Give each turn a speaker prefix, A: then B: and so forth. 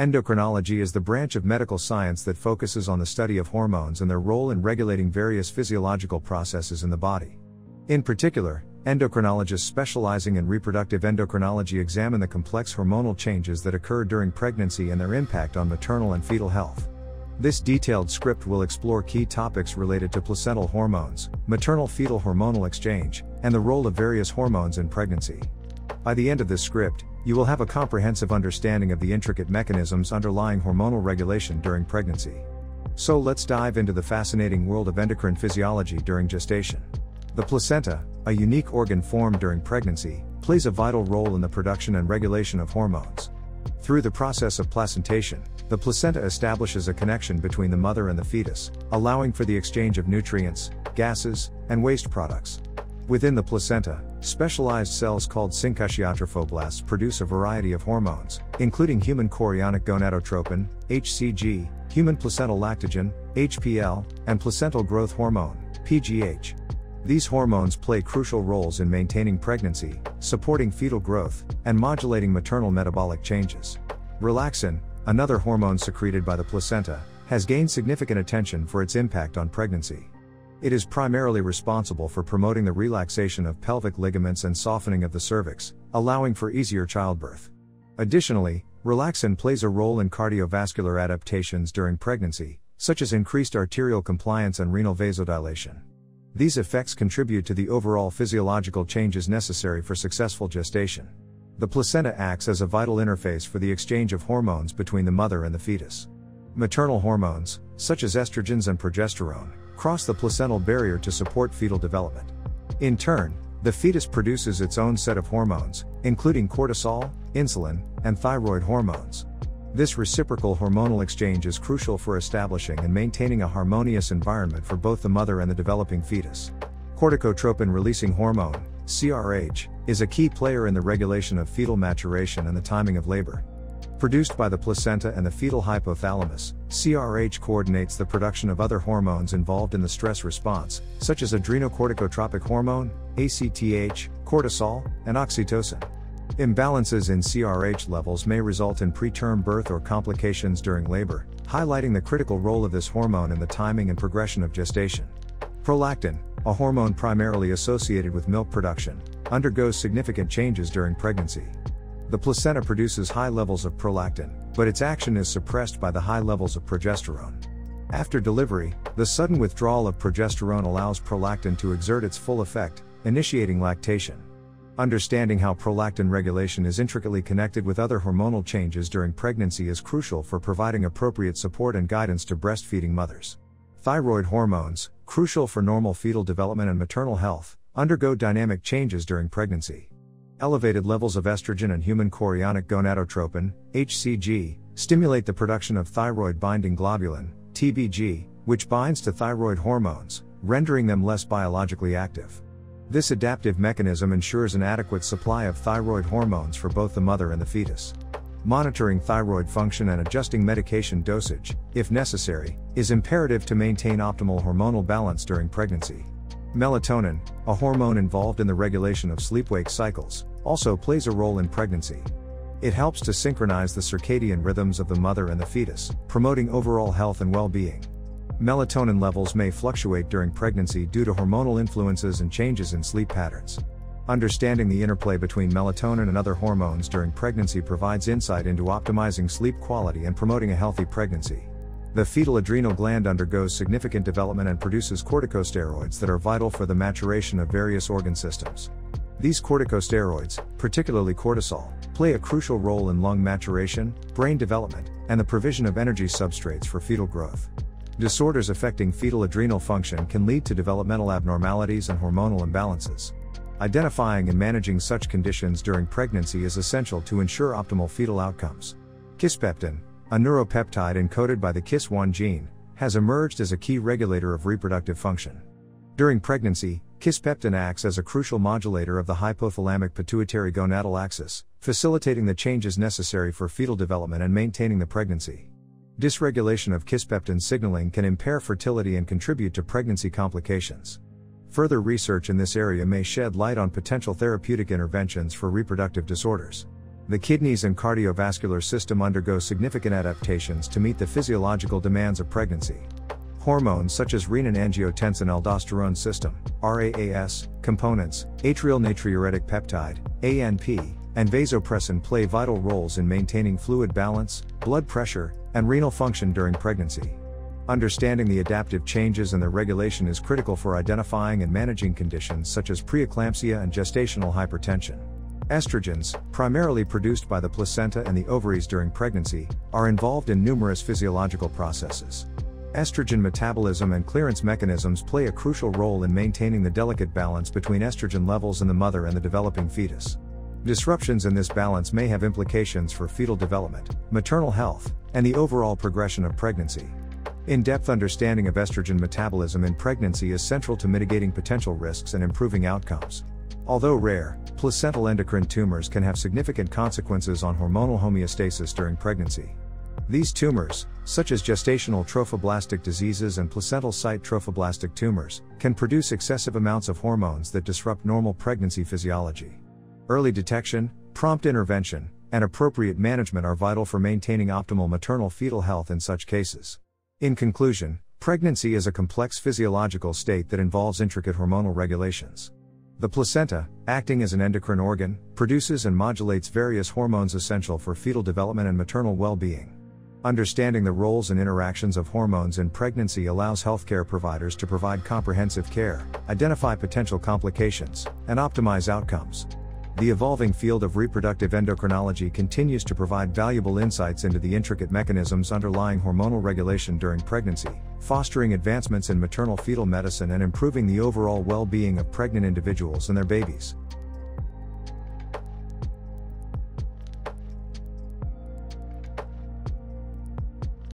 A: Endocrinology is the branch of medical science that focuses on the study of hormones and their role in regulating various physiological processes in the body. In particular, endocrinologists specializing in reproductive endocrinology examine the complex hormonal changes that occur during pregnancy and their impact on maternal and fetal health. This detailed script will explore key topics related to placental hormones, maternal-fetal hormonal exchange, and the role of various hormones in pregnancy. By the end of this script, you will have a comprehensive understanding of the intricate mechanisms underlying hormonal regulation during pregnancy. So let's dive into the fascinating world of endocrine physiology during gestation. The placenta, a unique organ formed during pregnancy, plays a vital role in the production and regulation of hormones. Through the process of placentation, the placenta establishes a connection between the mother and the fetus, allowing for the exchange of nutrients, gases, and waste products. Within the placenta, specialized cells called syncytiotrophoblasts produce a variety of hormones, including human chorionic gonadotropin, HCG, human placental lactogen, HPL, and placental growth hormone, PGH. These hormones play crucial roles in maintaining pregnancy, supporting fetal growth, and modulating maternal metabolic changes. Relaxin, another hormone secreted by the placenta, has gained significant attention for its impact on pregnancy. It is primarily responsible for promoting the relaxation of pelvic ligaments and softening of the cervix, allowing for easier childbirth. Additionally, relaxin plays a role in cardiovascular adaptations during pregnancy, such as increased arterial compliance and renal vasodilation. These effects contribute to the overall physiological changes necessary for successful gestation. The placenta acts as a vital interface for the exchange of hormones between the mother and the fetus. Maternal hormones, such as estrogens and progesterone, cross the placental barrier to support fetal development. In turn, the fetus produces its own set of hormones, including cortisol, insulin, and thyroid hormones. This reciprocal hormonal exchange is crucial for establishing and maintaining a harmonious environment for both the mother and the developing fetus. Corticotropin-releasing hormone, CRH, is a key player in the regulation of fetal maturation and the timing of labor. Produced by the placenta and the fetal hypothalamus, CRH coordinates the production of other hormones involved in the stress response, such as adrenocorticotropic hormone, ACTH, cortisol, and oxytocin. Imbalances in CRH levels may result in preterm birth or complications during labor, highlighting the critical role of this hormone in the timing and progression of gestation. Prolactin, a hormone primarily associated with milk production, undergoes significant changes during pregnancy. The placenta produces high levels of prolactin, but its action is suppressed by the high levels of progesterone. After delivery, the sudden withdrawal of progesterone allows prolactin to exert its full effect, initiating lactation. Understanding how prolactin regulation is intricately connected with other hormonal changes during pregnancy is crucial for providing appropriate support and guidance to breastfeeding mothers. Thyroid hormones, crucial for normal fetal development and maternal health, undergo dynamic changes during pregnancy. Elevated levels of estrogen and human chorionic gonadotropin, HCG, stimulate the production of thyroid-binding globulin, TBG, which binds to thyroid hormones, rendering them less biologically active. This adaptive mechanism ensures an adequate supply of thyroid hormones for both the mother and the fetus. Monitoring thyroid function and adjusting medication dosage, if necessary, is imperative to maintain optimal hormonal balance during pregnancy. Melatonin, a hormone involved in the regulation of sleep-wake cycles, also plays a role in pregnancy. It helps to synchronize the circadian rhythms of the mother and the fetus, promoting overall health and well-being. Melatonin levels may fluctuate during pregnancy due to hormonal influences and changes in sleep patterns. Understanding the interplay between melatonin and other hormones during pregnancy provides insight into optimizing sleep quality and promoting a healthy pregnancy. The fetal adrenal gland undergoes significant development and produces corticosteroids that are vital for the maturation of various organ systems. These corticosteroids, particularly cortisol, play a crucial role in lung maturation, brain development, and the provision of energy substrates for fetal growth. Disorders affecting fetal adrenal function can lead to developmental abnormalities and hormonal imbalances. Identifying and managing such conditions during pregnancy is essential to ensure optimal fetal outcomes. Kisspeptin, a neuropeptide encoded by the KIS1 gene, has emerged as a key regulator of reproductive function. During pregnancy, kisspeptin acts as a crucial modulator of the hypothalamic pituitary gonadal axis, facilitating the changes necessary for fetal development and maintaining the pregnancy. Dysregulation of kisspeptin signaling can impair fertility and contribute to pregnancy complications. Further research in this area may shed light on potential therapeutic interventions for reproductive disorders. The kidneys and cardiovascular system undergo significant adaptations to meet the physiological demands of pregnancy. Hormones such as renin-angiotensin-aldosterone system, RAAS, components, atrial natriuretic peptide, ANP, and vasopressin play vital roles in maintaining fluid balance, blood pressure, and renal function during pregnancy. Understanding the adaptive changes and their regulation is critical for identifying and managing conditions such as preeclampsia and gestational hypertension. Estrogens, primarily produced by the placenta and the ovaries during pregnancy, are involved in numerous physiological processes. Estrogen metabolism and clearance mechanisms play a crucial role in maintaining the delicate balance between estrogen levels in the mother and the developing fetus. Disruptions in this balance may have implications for fetal development, maternal health, and the overall progression of pregnancy. In-depth understanding of estrogen metabolism in pregnancy is central to mitigating potential risks and improving outcomes. Although rare, placental endocrine tumors can have significant consequences on hormonal homeostasis during pregnancy. These tumors, such as gestational trophoblastic diseases and placental site trophoblastic tumors, can produce excessive amounts of hormones that disrupt normal pregnancy physiology. Early detection, prompt intervention, and appropriate management are vital for maintaining optimal maternal-fetal health in such cases. In conclusion, pregnancy is a complex physiological state that involves intricate hormonal regulations. The placenta, acting as an endocrine organ, produces and modulates various hormones essential for fetal development and maternal well-being. Understanding the roles and interactions of hormones in pregnancy allows healthcare providers to provide comprehensive care, identify potential complications, and optimize outcomes. The evolving field of reproductive endocrinology continues to provide valuable insights into the intricate mechanisms underlying hormonal regulation during pregnancy, fostering advancements in maternal-fetal medicine and improving the overall well-being of pregnant individuals and their babies.